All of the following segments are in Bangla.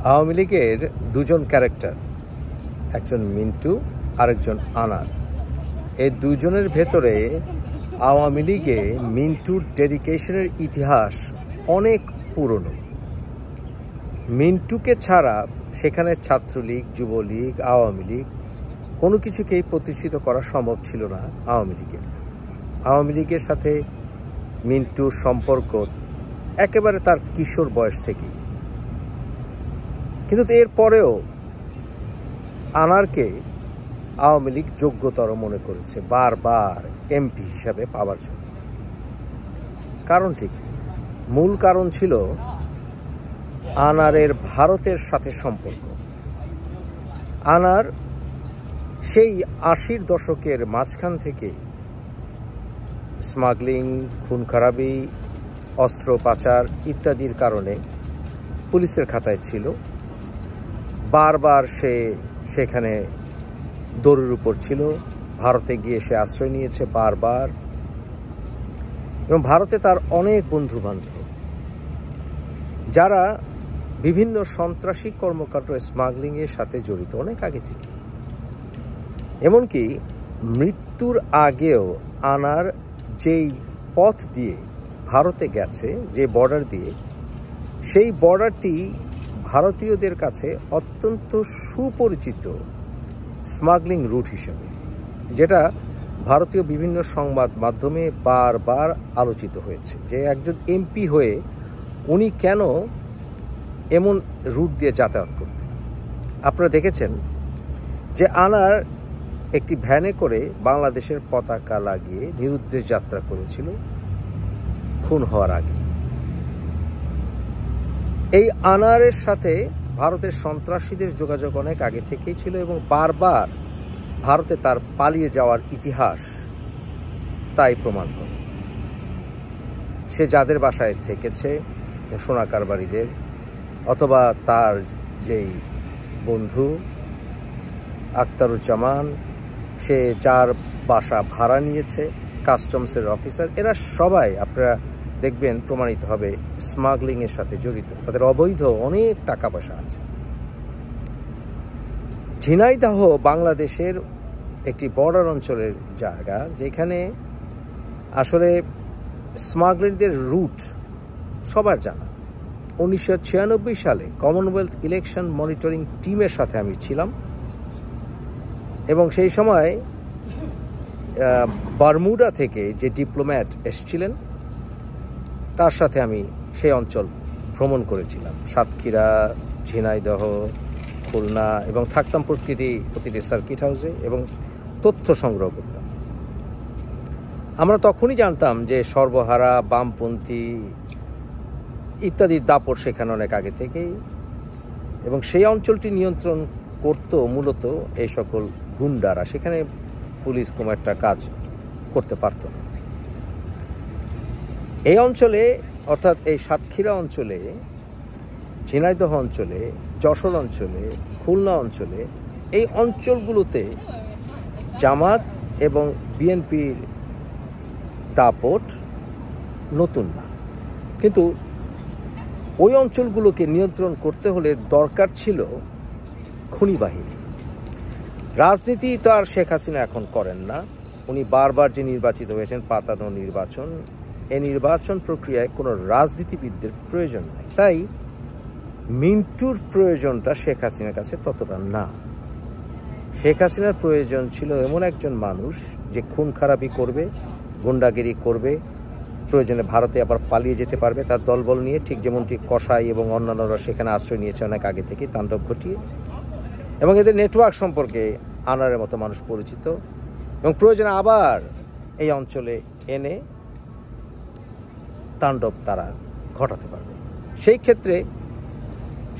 আওয়ামী লীগের দুজন ক্যারেক্টার, একজন মিন্টু আরেকজন আনার। এই দুজনের ভেতরে আওয়ামী লীগে মিন্টুর ডেডিকেশনের ইতিহাস অনেক পুরনো। মিন্টুকে ছাড়া সেখানে ছাত্রলীগ, যুবলীগ, আওয়ামী লীগ কোনো কিছুকেই প্রতিষ্ঠিত করা সম্ভব ছিল না আওয়ামী লীগের। আওয়ামী লীগের সাথে মিন্টুর সম্পর্ক একেবারে তার কিশোর বয়স থেকেই। কিন্তু এরপরেও আনারকে আওয়ামী লীগ যোগ্যতর মনে করেছে বারবার এমপি হিসাবে পাওয়ার জন্য। কারণটি কি? মূল কারণ ছিল আনারের ভারতের সাথে সম্পর্ক। আনার সেই ৮০-র দশকের মাঝখান থেকে স্মাগলিং, খুন খারাপি, অস্ত্র পাচার ইত্যাদির কারণে পুলিশের খাতায় ছিল। বারবার সে সেখানে দৌড়ের উপর ছিল। ভারতে গিয়ে সে আশ্রয় নিয়েছে বারবার, এবং ভারতে তার অনেক বন্ধু বান্ধব যারা বিভিন্ন সন্ত্রাসী কর্মকাণ্ড, স্মাগলিংয়ের সাথে জড়িত অনেক আগে থেকে। এমনকি মৃত্যুর আগেও আনার যেই পথ দিয়ে ভারতে গেছে, যে বর্ডার দিয়ে, সেই বর্ডারটি ভারতীয়দের কাছে অত্যন্ত সুপরিচিত স্মাগলিং রুট হিসেবে, যেটা ভারতীয় বিভিন্ন সংবাদ মাধ্যমে বারবার আলোচিত হয়েছে যে একজন এমপি হয়ে উনি কেন এমন রুট দিয়ে যাতায়াত করতেন। আপনারা দেখেছেন যে আনার একটি ভ্যানে করে বাংলাদেশের পতাকা লাগিয়ে নিরুদ্দেশ যাত্রা করেছিল খুন হওয়ার আগে। এই আনারের সাথে ভারতের সন্ত্রাসীদের যোগাযোগ অনেক আগে থেকেই ছিল, এবং বারবার ভারতে তার পালিয়ে যাওয়ার ইতিহাস তাই প্রমাণ করে। সে যাদের বাসায় থেকেছে, সোনাকার বাড়িদের, অথবা তার যেই বন্ধু আখতারুজ্জামান, সে যার বাসা ভাড়া নিয়েছে, কাস্টমসের অফিসার, এরা সবাই আপনারা দেখবেন প্রমাণিত হবে স্মাগলিংয়ের সাথে জড়িত। তাদের অবৈধ অনেক টাকা পয়সা আছে। ঝিনাইদহ বাংলাদেশের একটি বর্ডার অঞ্চলের জায়গা, যেখানে আসলে স্মাগলারদের রুট সবার জানা। 1996 সালে কমনওয়েলথ ইলেকশন মনিটরিং টিমের সাথে আমি ছিলাম, এবং সেই সময় বারমুডা থেকে যে ডিপ্লোম্যাট এসেছিলেন তার সাথে আমি সেই অঞ্চল ভ্রমণ করেছিলাম। সাতক্ষীরা, ঝিনাইদহ, খুলনা, এবং থাকতাম প্রতিটি সার্কিট হাউসে এবং তথ্য সংগ্রহ করতাম। আমরা তখনই জানতাম যে সর্বহারা, বামপন্থী ইত্যাদির দাপট সেখানে অনেক আগে থেকেই, এবং সেই অঞ্চলটি নিয়ন্ত্রণ করত মূলত এই সকল গুন্ডারা। সেখানে পুলিশ কোনো একটা কাজ করতে পারত না। এই অঞ্চলে, অর্থাৎ এই সাতক্ষীরা অঞ্চলে, ঝিনাইদহ অঞ্চলে, যশোর অঞ্চলে, খুলনা অঞ্চলে, এই অঞ্চলগুলোতে জামাত এবং বিএনপির দাপট নতুন না, কিন্তু ওই অঞ্চলগুলোকে নিয়ন্ত্রণ করতে হলে দরকার ছিল খুনি বাহিনী। রাজনীতি তো আর শেখ হাসিনা এখন করেন না। উনি বারবার যে নির্বাচিত হয়েছেন, পাতানো নির্বাচন, এই নির্বাচন প্রক্রিয়ায় কোনো রাজনীতিবিদদের প্রয়োজন নাই। তাই মিন্টুর প্রয়োজনটা শেখ হাসিনার কাছে ততটা না। শেখ হাসিনার প্রয়োজন ছিল এমন একজন মানুষ যে খুন খারাপি করবে, গুন্ডাগিরি করবে, প্রয়োজনে ভারতে আবার পালিয়ে যেতে পারবে তার দলবল নিয়ে, ঠিক যেমনটি কসাই এবং অন্যান্যরা সেখানে আশ্রয় নিয়েছে অনেক আগে থেকে তাণ্ডব ঘটিয়ে। এবং এদের নেটওয়ার্ক সম্পর্কে আনারের মতো মানুষ পরিচিত, এবং প্রয়োজনে আবার এই অঞ্চলে এনে তাণ্ডব তারা ঘটাতে পারবে। সেই ক্ষেত্রে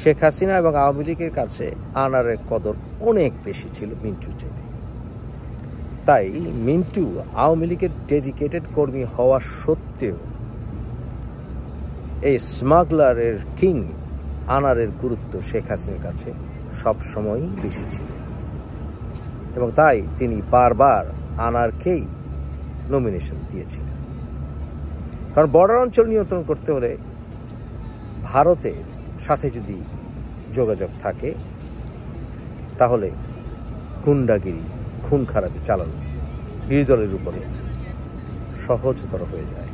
শেখ হাসিনা এবং আওয়ামী লীগের কাছে আনারের কদর অনেক বেশি ছিল মিন্টুর চাইতে। তাই মিন্টু আওয়ামী লীগের ডেডিকেটেড কর্মী হওয়া সত্ত্বেও এই স্মাগলারের কিং আনারের গুরুত্ব শেখ হাসিনার কাছে সবসময়ই বেশি ছিল, এবং তাই তিনি বারবার আনারকেই নমিনেশন দিয়েছিলেন। কারণ বর্ডার অঞ্চল নিয়ন্ত্রণ করতে হলে ভারতের সাথে যদি যোগাযোগ থাকে, তাহলে গুন্ডাগিরি, খুন খারাপি চালানো বিরোধী দলের উপরে সহজতর হয়ে যায়।